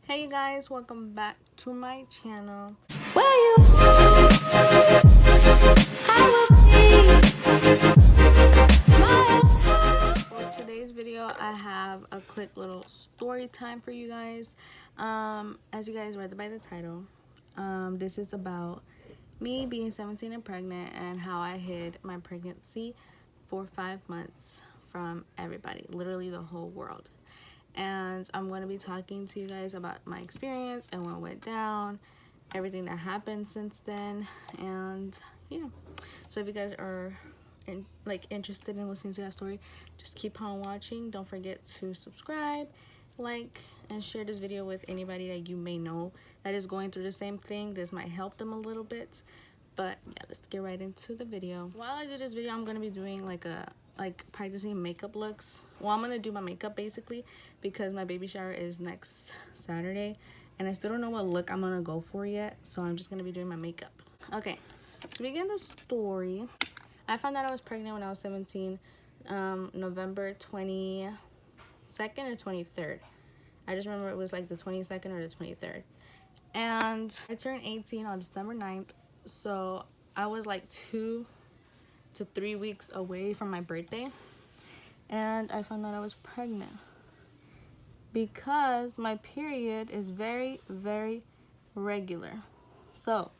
Hey you guys, welcome back to my channel. For today's video, I have a quick little story time for you guys. As you guys read by the title, this is about me being 17 and pregnant and how I hid my pregnancy for 5 months from everybody, literally the whole world. And I'm going to be talking to you guys about my experience and what went down, everything that happened since then, and yeah. So if you guys are interested in listening to that story, just keep on watching. Don't forget to subscribe, like, and share this video with anybody that you may know that is going through the same thing. This might help them a little bit. But yeah, let's get right into the video. While I do this video, I'm gonna be doing practicing makeup looks. Well, I'm gonna do my makeup basically because my baby shower is next Saturday and I still don't know what look I'm gonna go for yet, so I'm just gonna be doing my makeup. Okay, to begin the story, I found out I was pregnant when I was 17, November 22nd or 23rd. I just remember it was like the 22nd or the 23rd. And I turned 18 on December 9th, so I was like 2 to 3 weeks away from my birthday, and I found out I was pregnant because my period is very, very regular. So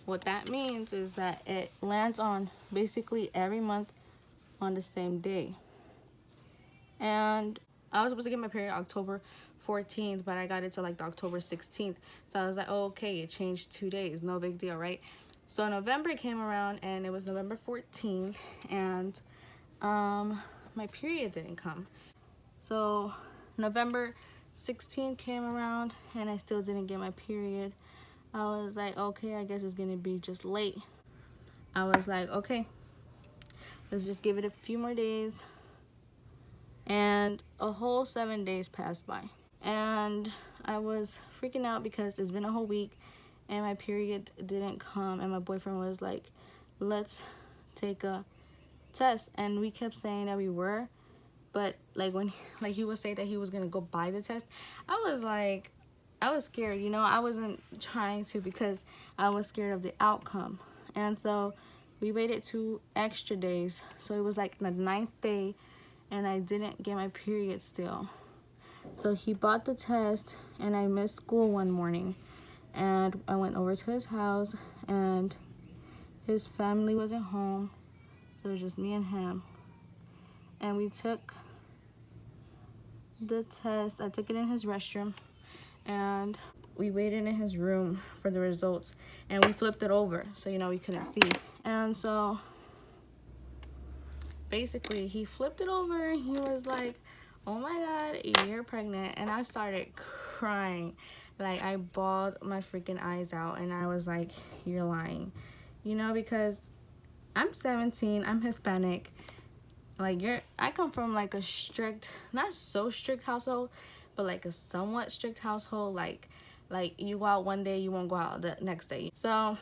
what that means is that it lands on basically every month on the same day. And I was supposed to get my period October 14th, but I got it to like the October 16th. So I was like, oh, okay, it changed 2 days, no big deal, right? So November came around and it was November 14th, and my period didn't come. So November 16th came around and I still didn't get my period. I was like, okay, I guess it's gonna be just late. I was like, okay, let's just give it a few more days. And a whole 7 days passed by. And I was freaking out because it's been a whole week and my period didn't come, and my boyfriend was like, let's take a test. And we kept saying that we were, but like when he would say that he was gonna go buy the test, I was scared, you know. I wasn't trying to because I was scared of the outcome. And so we waited 2 extra days, so it was like the 9th day and I didn't get my period still. So he bought the test and I missed school one morning, and I went over to his house and his family wasn't home, so it was just me and him. And we took the test. I took it in his restroom and we waited in his room for the results, and we flipped it over so we couldn't see. And so basically he flipped it over and he was like, oh my god, you're pregnant. And I started crying. Like, I bawled my freaking eyes out and I was like, you're lying, because I'm 17, I'm Hispanic. Like, I come from like a strict, not so strict household, but like a somewhat strict household. Like you go out one day, you won't go out the next day. So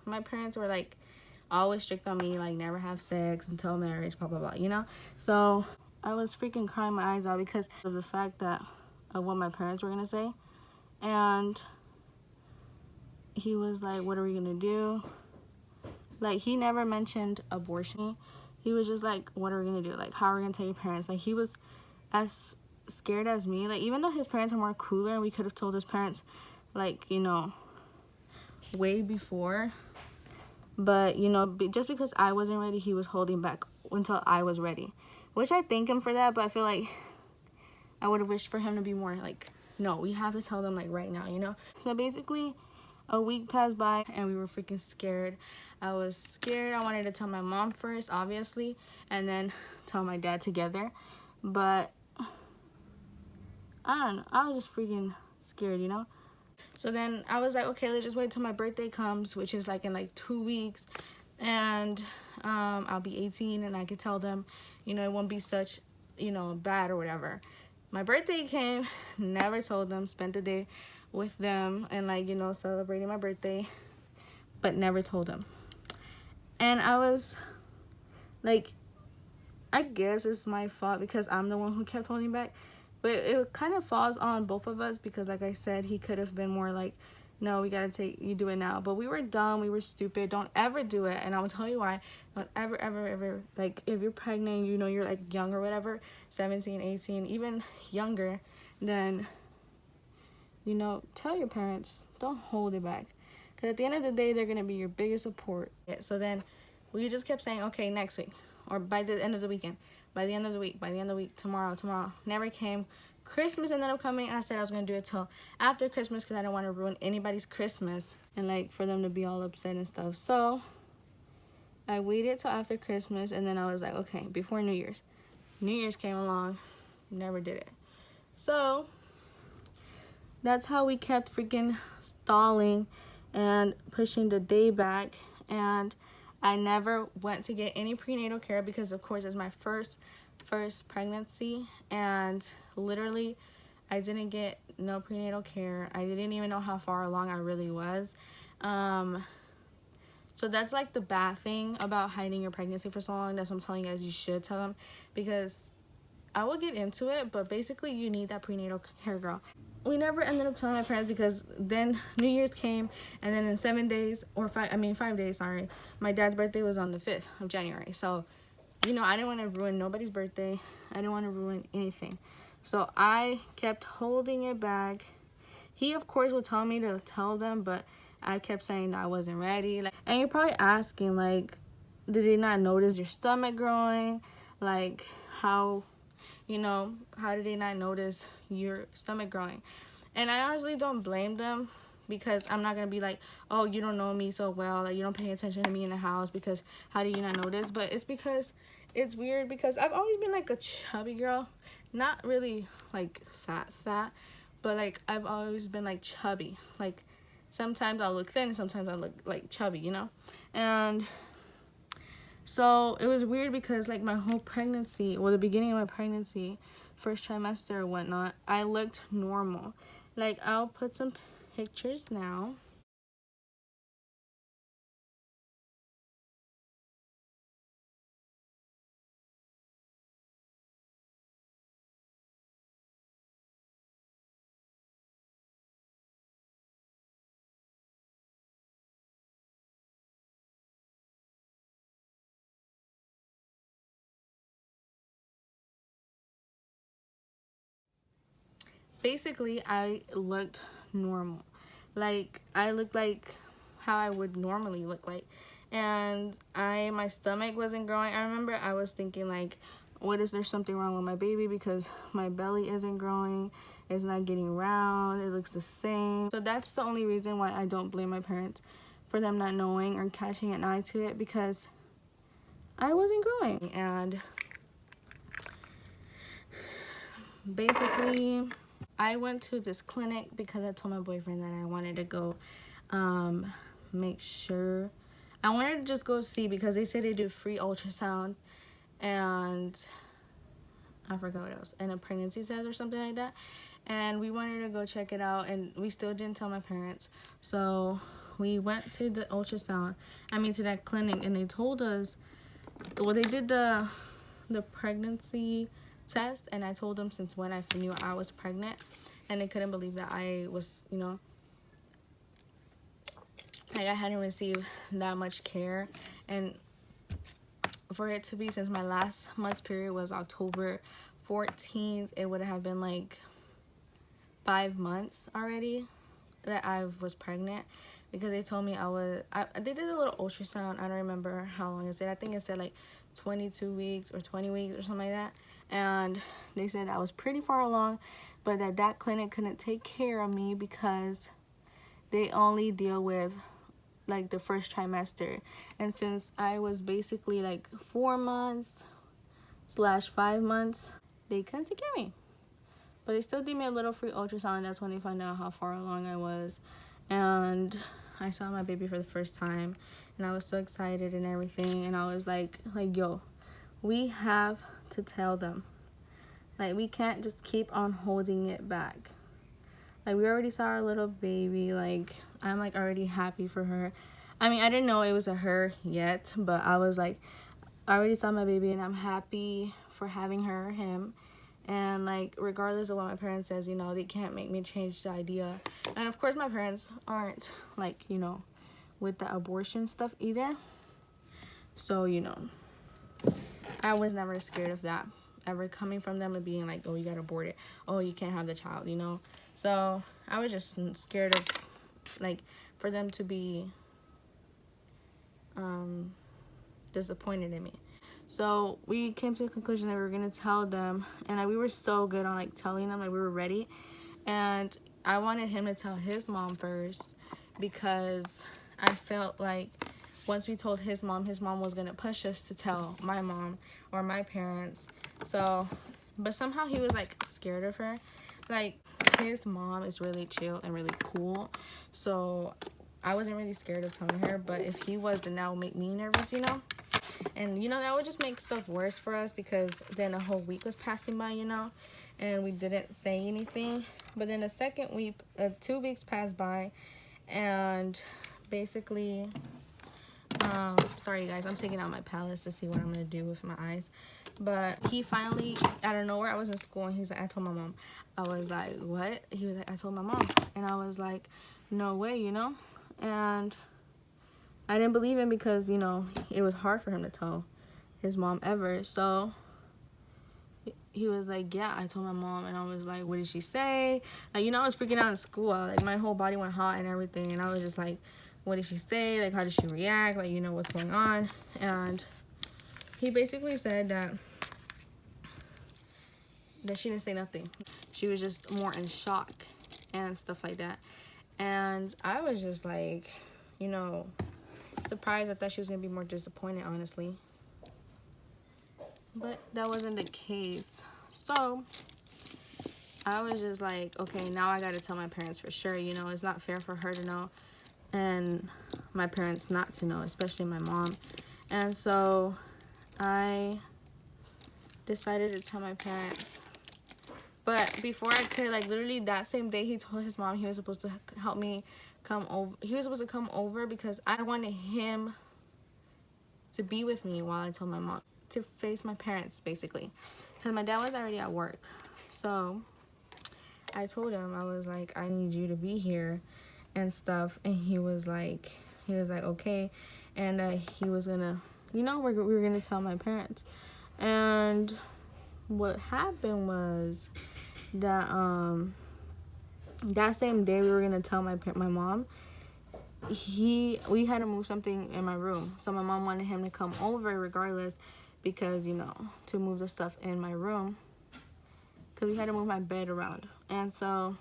my parents were like always strict on me, like never have sex until marriage, blah blah blah, So I was freaking crying my eyes out because of the fact that of what my parents were gonna say. And he was like, what are we gonna do? Like, he never mentioned abortion. He was just like, what are we gonna do? Like, how are we gonna tell your parents? Like, he was as scared as me. Like, even though his parents are more cooler and we could have told his parents, like, way before. But, just because I wasn't ready, he was holding back until I was ready. Which I thank him for that, but I feel like I would have wished for him to be more like, no, we have to tell them like right now, So basically, a week passed by and we were freaking scared. I was scared. I wanted to tell my mom first, obviously, and then tell my dad together. But I don't know. I was just freaking scared, So then I was like, okay, let's just wait till my birthday comes, which is like in like 2 weeks. And I'll be 18 and I could tell them, it won't be such, bad or whatever. My birthday came, never told them, spent the day with them and celebrating my birthday, but never told them. And I was like, I guess it's my fault because I'm the one who kept holding back, But it kind of falls on both of us because, like I said, he could have been more like, no, we gotta you do it now. But we were dumb, we were stupid. Don't ever do it. And I will tell you why. Don't ever, ever, ever, like, if you're pregnant, you know, you're like young or whatever, 17, 18, even younger, then, you know, tell your parents. Don't hold it back. Because at the end of the day, they're gonna be your biggest support. So then we just kept saying, okay, next week, or by the end of the weekend, by the end of the week, by the end of the week, tomorrow. Never came. Christmas ended up coming. I said I was going to do it till after Christmas because I don't want to ruin anybody's Christmas and, like, for them to be all upset and stuff. So I waited till after Christmas, and then I was like, okay, before New Year's. New Year's came along. Never did it. So that's how we kept freaking stalling and pushing the day back. And I never went to get any prenatal care because, of course, it's my first pregnancy, and literally I didn't get no prenatal care. I didn't even know how far along I really was. So that's like the bad thing about hiding your pregnancy for so long. That's what I'm telling you guys, you should tell them, because I will get into it, but basically you need that prenatal care, girl. We never ended up telling my parents because then New Year's came, and then in 7 days, or 5 days, sorry, my dad's birthday was on the 5th of January. So, you know, I didn't want to ruin nobody's birthday. I didn't want to ruin anything. So I kept holding it back. He, of course, would tell me to tell them, but I kept saying that I wasn't ready. Like, and you're probably asking, like, did they not notice your stomach growing? Like, how, you know, how did they not notice your stomach growing? And I honestly don't blame them, because I'm not going to be like, oh, you don't know me so well, like, you don't pay attention to me in the house, because how do you not notice? But it's because it's weird, because I've always been like a chubby girl, not really like fat, but like I've always been like chubby. Like sometimes I'll look thin, sometimes I look like chubby, you know? And so it was weird because like my whole pregnancy, well, the beginning of my pregnancy, first trimester or whatnot, I looked normal. Like, I'll put some pictures now. Basically, I looked normal. Like, I looked like how I would normally look like. And my stomach wasn't growing. I remember I was thinking, like, what is there something wrong with my baby, because my belly isn't growing, it's not getting round, it looks the same. So that's the only reason why I don't blame my parents for them not knowing or catching an eye to it, because I wasn't growing. And basically, I went to this clinic because I told my boyfriend that I wanted to go make sure. I wanted to just go see, because they said they do free ultrasound and I forgot what else, and a pregnancy test or something like that. And we wanted to go check it out, and we still didn't tell my parents. So we went to the ultrasound, to that clinic, and they told us, well, they did the pregnancy test, and I told them since when I knew I was pregnant, and they couldn't believe that I was, you know, like I hadn't received that much care. And for it to be, since my last month's period was October 14th, it would have been like 5 months already that I was pregnant, because they told me they did a little ultrasound. I don't remember how long it said. I think it said like 22 weeks or 20 weeks or something like that. And they said I was pretty far along, but that clinic couldn't take care of me because they only deal with like the first trimester. And since I was basically like 4 months / 5 months, they couldn't take care of me. But they still did me a little free ultrasound. That's when they found out how far along I was. And I saw my baby for the first time, and I was so excited and everything. And I was like, yo, we have to tell them. Like, we can't just keep on holding it back. Like, we already saw our little baby. Like, I'm like already happy for her. I didn't know it was a her yet, but I was like, I already saw my baby, and I'm happy for having her or him. And like, regardless of what my parents says, you know, they can't make me change the idea. And of course my parents aren't like, you know, with the abortion stuff either. So, you know, I was never scared of that ever coming from them and being like, oh, you gotta abort it, oh, you can't have the child, you know. So I was just scared of, like, for them to be disappointed in me. So we came to the conclusion that we were gonna tell them, and we were so good on like telling them, like we were ready. And I wanted him to tell his mom first, because I felt like once we told his mom was gonna push us to tell my mom or my parents. So, but somehow he was like scared of her. Like, his mom is really chill and really cool, so I wasn't really scared of telling her. But if he was, then that would make me nervous, you know. And, you know, that would just make stuff worse for us, because then a whole week was passing by, you know, and we didn't say anything. But then the second week, 2 weeks passed by, and basically, sorry guys, I'm taking out my palettes to see what I'm going to do with my eyes. But he finally, out of nowhere, I was in school, and he's like, I told my mom. I was like, what? He was like, I told my mom. And I was like, no way, you know. And I didn't believe him, because, you know, it was hard for him to tell his mom ever. So he was like, yeah, I told my mom. And I was like, what did she say? Like, you know, I was freaking out in school. Like, my whole body went hot and everything. And I was just like, what did she say? Like, how did she react? Like, you know, what's going on? And he basically said that she didn't say nothing. She was just more in shock and stuff like that. And I was just like, you know, surprised. I thought she was gonna be more disappointed, honestly, but that wasn't the case. So I was just like, okay, now I gotta tell my parents for sure. You know, it's not fair for her to know and my parents not to know, especially my mom. And so I decided to tell my parents. But before I could, like, literally that same day, he told his mom he was supposed to help me come over. He was supposed to come over because I wanted him to be with me while I told my mom, to face my parents, basically, because my dad was already at work. So I told him, I was like, I need you to be here and stuff. And he was like, okay. And he was gonna, you know, we were gonna tell my parents. And what happened was that that same day we were gonna tell my mom, we had to move something in my room. So my mom wanted him to come over regardless, because, you know, to move the stuff in my room, because we had to move my bed around. And so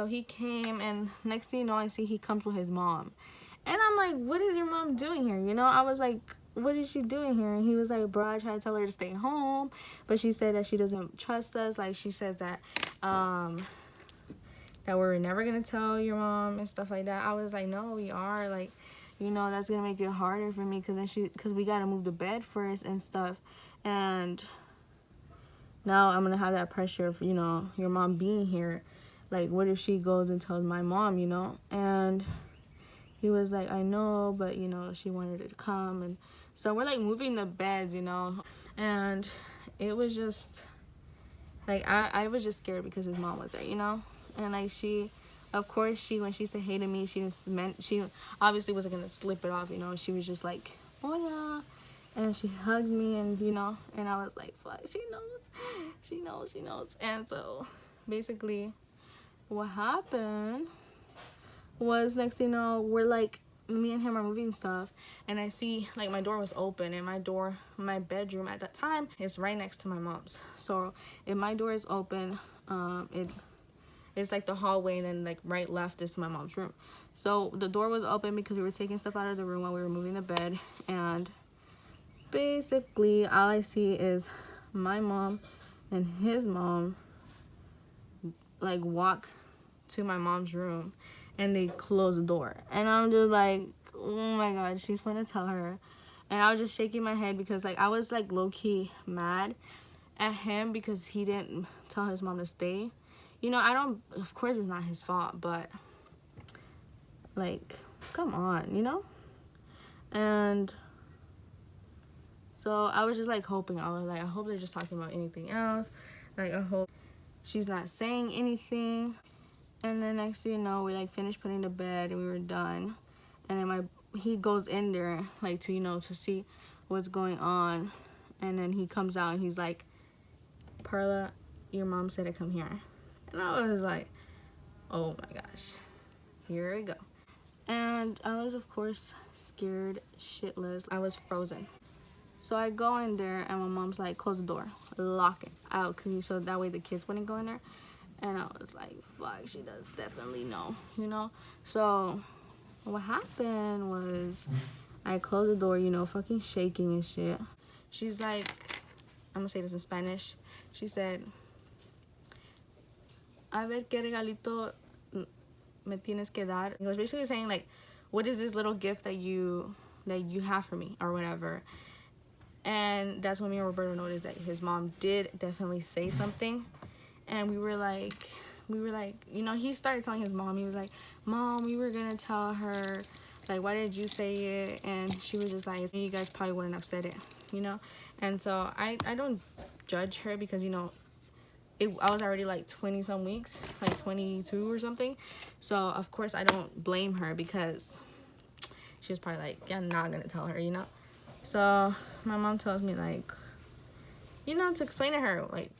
he came, and next thing you know, I see he comes with his mom. And I'm like, what is your mom doing here? You know, I was like, what is she doing here? And he was like, bro, I tried to tell her to stay home, but she said that she doesn't trust us. Like, she says that that we're never gonna tell your mom and stuff like that. I was like, no, we are. Like, you know, that's gonna make it harder for me, because we gotta move the bed first and stuff. And now I'm gonna have that pressure of, you know, your mom being here. Like, what if she goes and tells my mom, you know? And he was like, I know, but, you know, she wanted to come. And so we're like moving the beds, you know. And it was just like, I was just scared because his mom was there, you know. And like, of course, when she said hey to me, she obviously wasn't gonna slip it off, you know. She was just like, oh yeah, and she hugged me, and, you know, and I was like, fuck, she knows. And so basically what happened was, next thing you know, we're like, me and him are moving stuff, and I see, like, my door was open, and my bedroom at that time is right next to my mom's. So if my door is open, it's like the hallway, and then like right left is my mom's room. So the door was open because we were taking stuff out of the room while we were moving the bed. And basically all I see is my mom and his mom like walk to my mom's room, and they close the door. And I'm just like, oh my god, she's gonna tell her. And I was just shaking my head, because like I was like low-key mad at him because he didn't tell his mom to stay. You know, of course it's not his fault, but like, come on, you know? And So I was just like hoping. I was like, I hope they're just talking about anything else. Like, I hope she's not saying anything. And then next thing you know, we like finished putting to bed and we were done. And then he goes in there like to, you know, to see what's going on. And then he comes out and he's like, Perla, your mom said to come here. And I was like, oh my gosh, here we go. And I was, of course, scared shitless. I was frozen. So I go in there and my mom's like, close the door, lock it out, so that way the kids wouldn't go in there. And I was like, fuck, she does definitely know, you know? So what happened was I closed the door, you know, fucking shaking and shit. She's like, I'm gonna say this in Spanish. She said, a ver qué regalito me tienes que dar. It was basically saying like, what is this little gift that you have for me or whatever. And that's when me and Roberto noticed that his mom did definitely say something. And we were like, you know, he started telling his mom, he was like, Mom, we were gonna tell her, like, why did you say it? And she was just like, you guys probably wouldn't have said it, you know? And so I don't judge her because, you know, I was already like 20 some weeks, like 22 or something. So of course I don't blame her because she was probably like, yeah, I'm not gonna tell her, you know? So my mom tells me like, you know, to explain to her, like,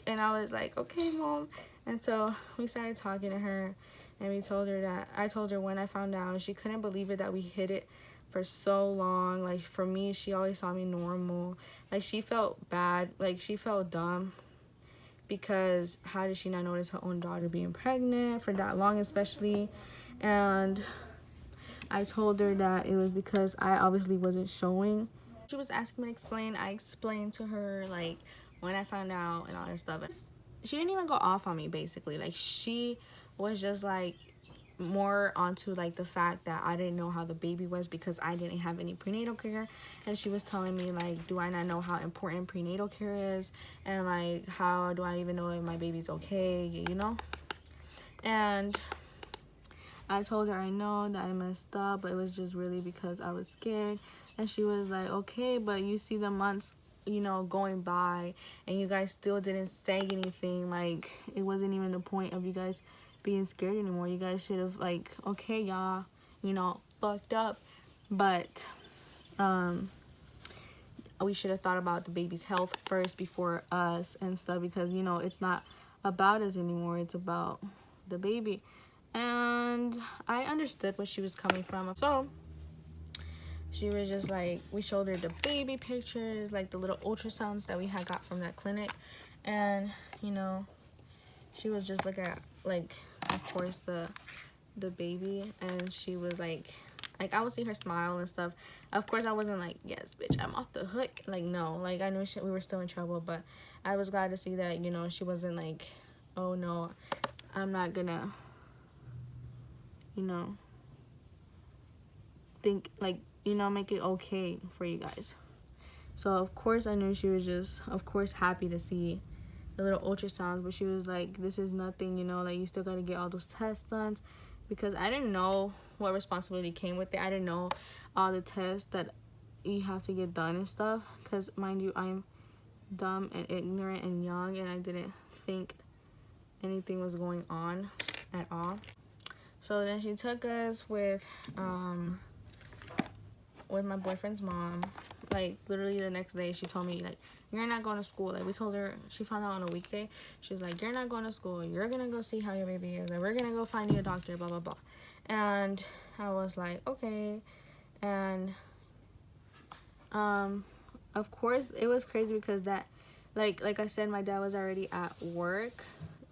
and I was like, okay, Mom. And so we started talking to her and we told her that, I told her when I found out, she couldn't believe it that we hid it for so long. Like, for me, she always saw me normal. Like, she felt bad, like, she felt dumb because how did she not notice her own daughter being pregnant for that long, especially? And I told her that it was because I obviously wasn't showing. She was asking me to explain. I explained to her, like, when I found out and all that stuff. She didn't even go off on me, basically. Like, she was just, like, more onto, like, the fact that I didn't know how the baby was because I didn't have any prenatal care. And she was telling me, like, do I not know how important prenatal care is? And, like, how do I even know if my baby's okay, you know? And I told her I know that I messed up, but it was just really because I was scared. And she was like, okay, but you see the months, you know, going by and you guys still didn't say anything. Like, it wasn't even the point of you guys being scared anymore. You guys should have, like, okay, y'all, you know, fucked up, but we should have thought about the baby's health first before us and stuff, because, you know, it's not about us anymore, it's about the baby. And I understood where she was coming from. So she was just like, we showed her the baby pictures, like the little ultrasounds that we had got from that clinic. And, you know, she was just looking at, like, of course, the baby. And she was like, I would see her smile and stuff. Of course, I wasn't like, yes, bitch, I'm off the hook. Like, no. Like, I knew we were still in trouble. But I was glad to see that, you know, she wasn't like, oh, no, I'm not gonna, you know, think, like, you know, make it okay for you guys. So of course I knew she was just, of course, happy to see the little ultrasounds, but she was like, this is nothing, you know, like, you still got to get all those tests done, because I didn't know what responsibility came with it. I didn't know all the tests that you have to get done and stuff, because mind you, I'm dumb and ignorant and young, and I didn't think anything was going on at all. So then she took us with my boyfriend's mom. Like, literally the next day she told me, like, you're not going to school. Like, we told her, she found out on a weekday. She was like, you're not going to school, you're gonna go see how your baby is, and we're gonna go find you a doctor, blah blah blah. And I was like, okay. And of course it was crazy because that, like I said, my dad was already at work,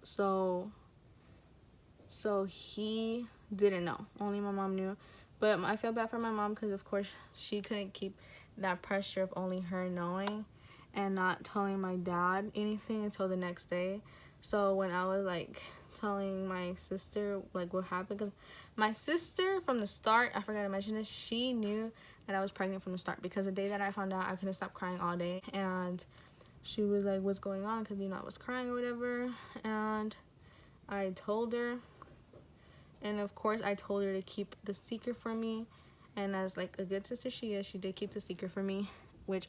so he didn't know. Only my mom knew. But I feel bad for my mom because, of course, she couldn't keep that pressure of only her knowing and not telling my dad anything until the next day. So when I was, like, telling my sister, like, what happened, because my sister from the start, I forgot to mention this, she knew that I was pregnant from the start, because the day that I found out, I couldn't stop crying all day. And she was like, what's going on? Because, you know, I was crying or whatever. And I told her. And of course I told her to keep the secret from me, and as, like, a good sister she is, she did keep the secret from me. which,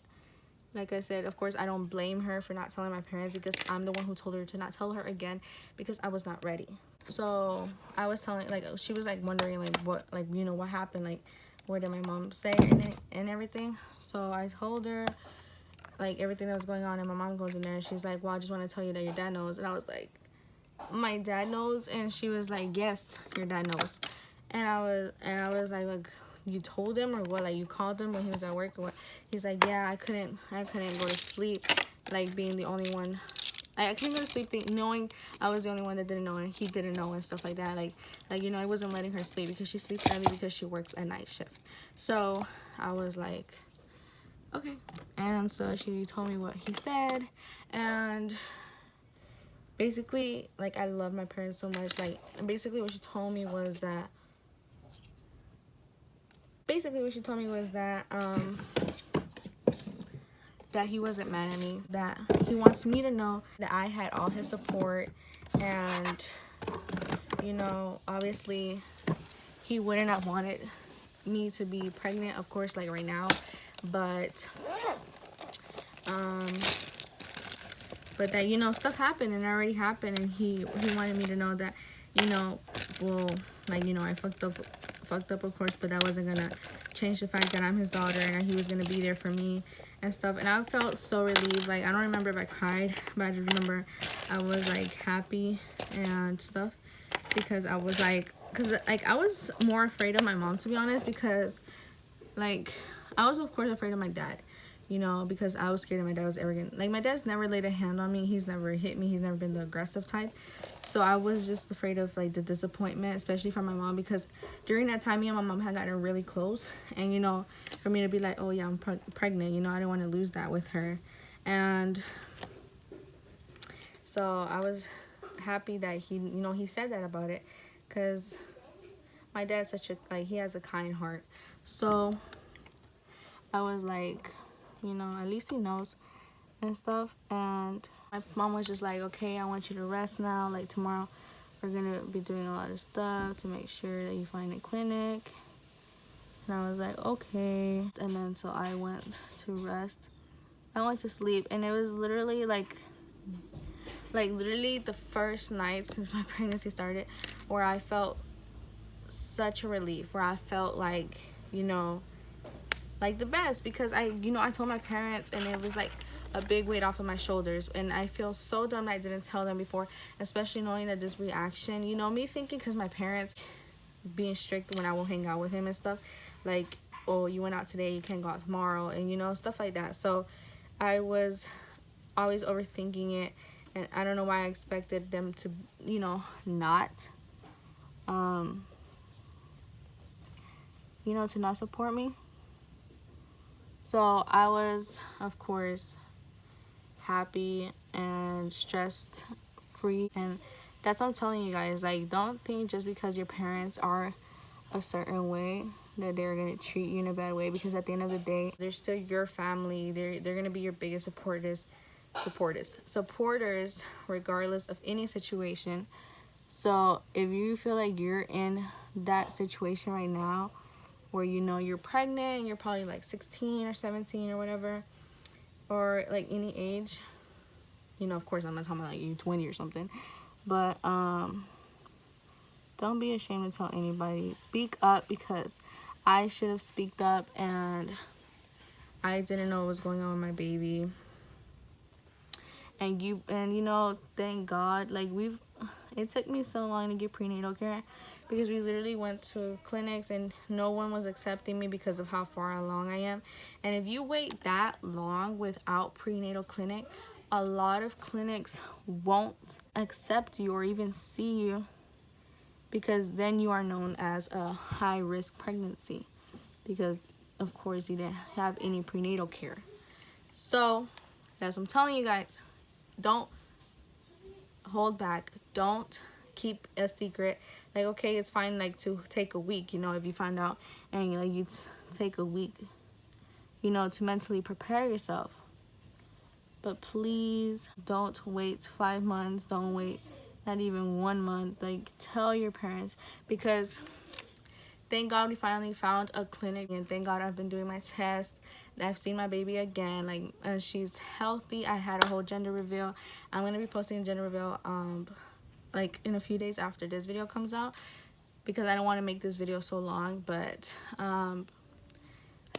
like I said, of course, I don't blame her for not telling my parents, because I'm the one who told her to not tell her again, because I was not ready. So I was telling, like, she was like wondering like what, like, you know, what happened, like what did my mom say and everything. So I told her like everything that was going on, and my mom goes in there and she's like, well, I just want to tell you that your dad knows. And I was like, my dad knows? And she was like, yes, your dad knows. And I was like, you told him or what? Like, you called him when he was at work or what? He's like, yeah, I couldn't go to sleep, like being the only one. I couldn't go to sleep knowing I was the only one that didn't know, and he didn't know and stuff like that. Like you know, I wasn't letting her sleep because she sleeps early because she works a night shift. So I was like, okay. And so she told me what he said, and basically, like, I love my parents so much. Like, basically what she told me was that that he wasn't mad at me, that he wants me to know that I had all his support, and, you know, obviously he wouldn't have wanted me to be pregnant, of course, like right now, but that, you know, stuff happened and it already happened, and he wanted me to know that, you know, well, like, you know, I fucked up, of course, but that wasn't gonna change the fact that I'm his daughter and that he was gonna be there for me and stuff. And I felt so relieved. Like, I don't remember if I cried, but I just remember I was like happy and stuff, because I was like, I was more afraid of my mom, to be honest, because like I was of course afraid of my dad, you know, because I was scared that my dad was arrogant. Like, my dad's never laid a hand on me. He's never hit me. He's never been the aggressive type. So I was just afraid of, like, the disappointment, especially from my mom, because during that time, me and my mom had gotten really close. And, you know, for me to be like, oh, yeah, I'm pregnant, you know, I didn't want to lose that with her. And so I was happy that he, you know, he said that about it, because my dad's such a, like, he has a kind heart. So I was like, you know, at least he knows and stuff. And my mom was just like, okay, I want you to rest now. Like, tomorrow we're gonna be doing a lot of stuff to make sure that you find a clinic. And I was like, okay. And then so I went to rest. I went to sleep, and it was literally like literally the first night since my pregnancy started where I felt such a relief, where I felt like, you know, like the best, because I, you know, I told my parents, and it was like a big weight off of my shoulders. And I feel so dumb that I didn't tell them before, especially knowing that this reaction, you know, me thinking, because my parents being strict when I will hang out with him and stuff, like, oh, you went out today, you can't go out tomorrow, and, you know, stuff like that. So I was always overthinking it, and I don't know why I expected them to, you know, not you know, to not support me. So I was, of course, happy and stressed free. And that's what I'm telling you guys. Like, don't think just because your parents are a certain way that they're going to treat you in a bad way, because at the end of the day, they're still your family. They're going to be your biggest supporters regardless of any situation. So if you feel like you're in that situation right now, where, you know, you're pregnant and you're probably like 16 or 17 or whatever, or like any age, you know, of course I'm not talking about like you 20 or something, but don't be ashamed to tell anybody. Speak up, because I should have speaked up, and I didn't know what was going on with my baby. And you know, thank God, like, it took me so long to get prenatal care, because we literally went to clinics and no one was accepting me because of how far along I am. And if you wait that long without prenatal clinic, a lot of clinics won't accept you or even see you, because then you are known as a high-risk pregnancy, because of course you didn't have any prenatal care. So that's what I'm telling you guys. Don't hold back. Don't keep a secret. Like, okay, it's fine, like, to take a week, you know, if you find out, and like, you take a week, you know, to mentally prepare yourself. But please don't wait 5 months. Don't wait not even 1 month. Like, tell your parents, because thank God we finally found a clinic, and thank God I've been doing my test I've seen my baby again. Like, she's healthy. I had a whole gender reveal. I'm gonna be posting a gender reveal like in a few days after this video comes out, because I don't want to make this video so long. But I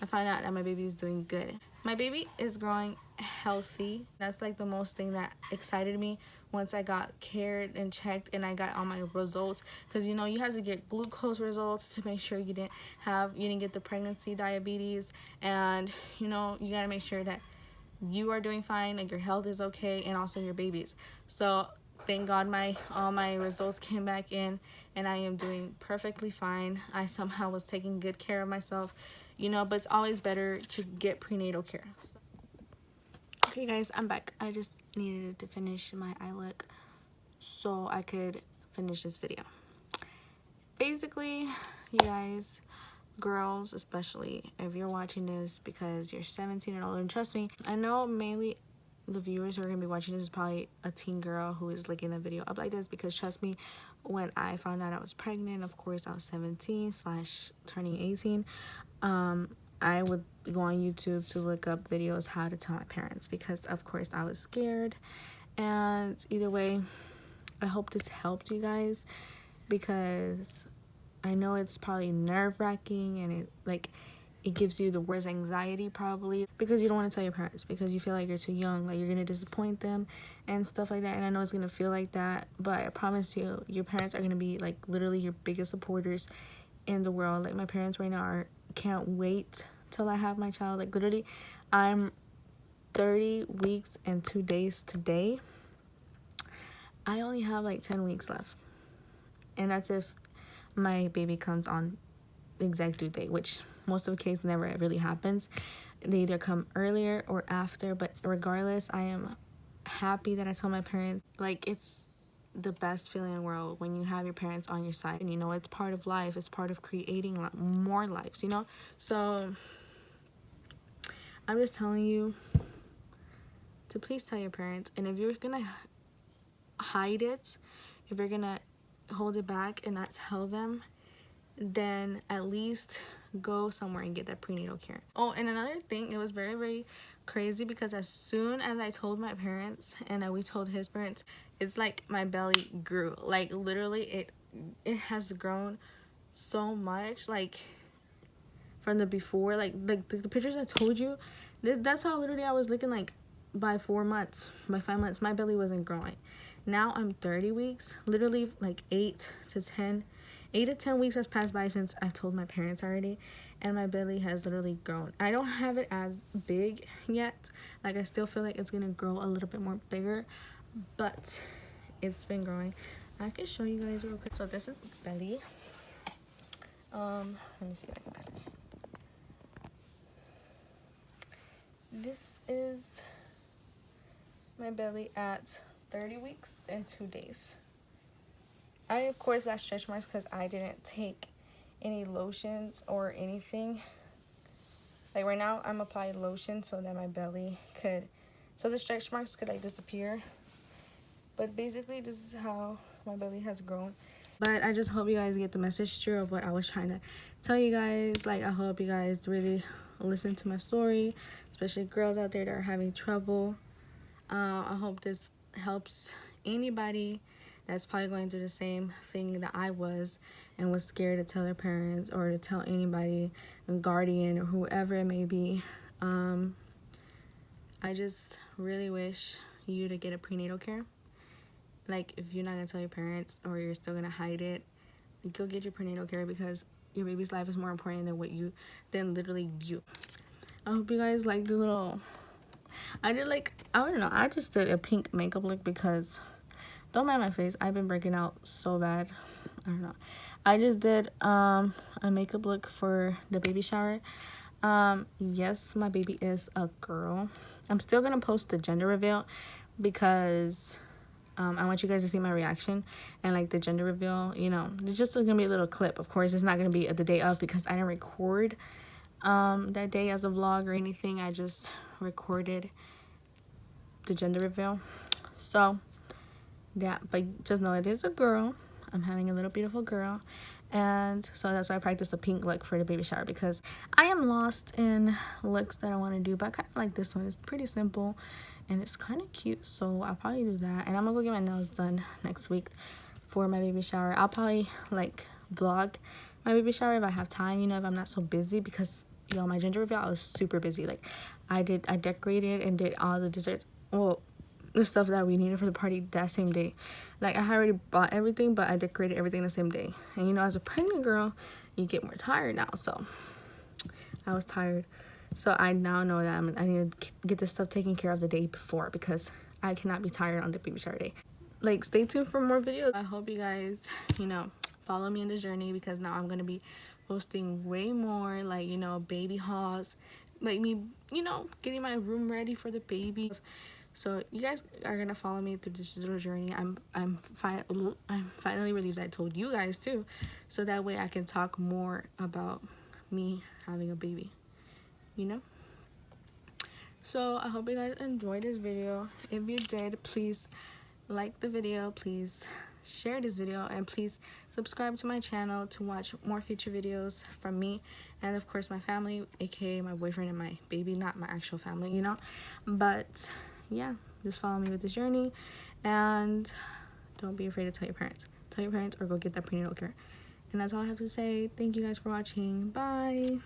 find out that my baby is doing good. My baby is growing healthy. That's like the most thing that excited me once I got cared and checked and I got all my results. Because you know, you have to get glucose results to make sure you didn't get the pregnancy diabetes, and you know, you got to make sure that you are doing fine, like your health is okay, and also your babies. So thank God all my results came back in and I am doing perfectly fine. I somehow was taking good care of myself, you know, but it's always better to get prenatal care. Okay guys, I'm back. I just needed to finish my eye look so I could finish this video. Basically, you guys, girls especially, if you're watching this because you're 17 and older, and trust me, I know mainly the viewers who are gonna be watching this is probably a teen girl who is looking a video up like this, because trust me, when I found out I was pregnant, of course I was 17 slash turning 18, I would go on YouTube to look up videos how to tell my parents, because of course I was scared. And either way, I hope this helped you guys, because I know it's probably nerve-wracking and it gives you the worst anxiety probably, because you don't want to tell your parents because you feel like you're too young, like you're gonna disappoint them and stuff like that. And I know it's gonna feel like that, but I promise you, your parents are gonna be like literally your biggest supporters in the world. Like my parents right now can't wait till I have my child. Like literally, I'm 30 weeks and 2 days today. I only have like 10 weeks left, and that's if my baby comes on the exact due date, which most of the case never really happens. They either come earlier or after, but regardless, I am happy that I told my parents. Like, it's the best feeling in the world when you have your parents on your side, and you know it's part of life, it's part of creating more lives, you know. So I'm just telling you to please tell your parents. And if you're gonna hide it, if you're gonna hold it back and not tell them, then at least go somewhere and get that prenatal care. Oh, and another thing, it was very, very crazy, because as soon as I told my parents and we told his parents, it's like my belly grew. Like literally, it has grown so much, like from the before, like the pictures I told you, that's how literally I was looking like by 4 months, by 5 months. My belly wasn't growing. Now I'm 30 weeks, literally like 8 to 10 weeks has passed by since I told my parents already, and my belly has literally grown. I don't have it as big yet, like I still feel like it's gonna grow a little bit more bigger, but it's been growing. I can show you guys real quick. So this is belly. Let me see if I can pass it. This is my belly at 30 weeks and 2 days. I of course got stretch marks because I didn't take any lotions or anything. Like right now I'm applying lotion so that my belly could, so the stretch marks could like disappear. But basically this is how my belly has grown. But I just hope you guys get the message through of what I was trying to tell you guys. Like I hope you guys really listen to my story, especially girls out there that are having trouble. I hope this helps anybody that's probably going through the same thing that I was and was scared to tell their parents or to tell anybody, a guardian or whoever it may be. I just really wish you to get a prenatal care. Like if you're not gonna tell your parents or you're still gonna hide it, go get your prenatal care, because your baby's life is more important than literally you. I hope you guys like the little, I don't know, I just did a pink makeup look because, don't mind my face, I've been breaking out so bad. I don't know. I just did a makeup look for the baby shower. Yes, my baby is a girl. I'm still gonna post the gender reveal because I want you guys to see my reaction and like the gender reveal. You know, it's just gonna be a little clip. Of course, it's not gonna be the day of because I didn't record that day as a vlog or anything. I just recorded the gender reveal. So yeah, but just know it is a girl. I'm having a little beautiful girl, And so that's why I practiced a pink look for the baby shower, because I am lost in looks that I want to do, but I kind of like this one. It's pretty simple and it's kind of cute, so I'll probably do that. And I'm gonna go get my nails done next week for my baby shower. I'll probably like vlog my baby shower if I have time, you know, if I'm not so busy, because yo, my gender reveal, I was super busy. Like I decorated and did all the desserts, well, the stuff that we needed for the party that same day. Like I had already bought everything, but I decorated everything the same day. And you know, as a pregnant girl, you get more tired now, so I was tired. So I now know that I need to get this stuff taken care of the day before, because I cannot be tired on the baby shower day. Like, stay tuned for more videos. I hope you guys, you know, follow me in this journey, because now I'm gonna be posting way more, like, you know, baby hauls, like me, you know, getting my room ready for the baby. So you guys are gonna follow me through this little journey. I'm finally relieved I told you guys too, so that way I can talk more about me having a baby, you know. So I hope you guys enjoyed this video. If you did, please like the video, please share this video, and please subscribe to my channel to watch more future videos from me and of course my family, aka my boyfriend and my baby, not my actual family, you know. But yeah, just follow me with this journey, and don't be afraid to tell your parents. Tell your parents or go get that prenatal care. And that's all I have to say. Thank you guys for watching. Bye.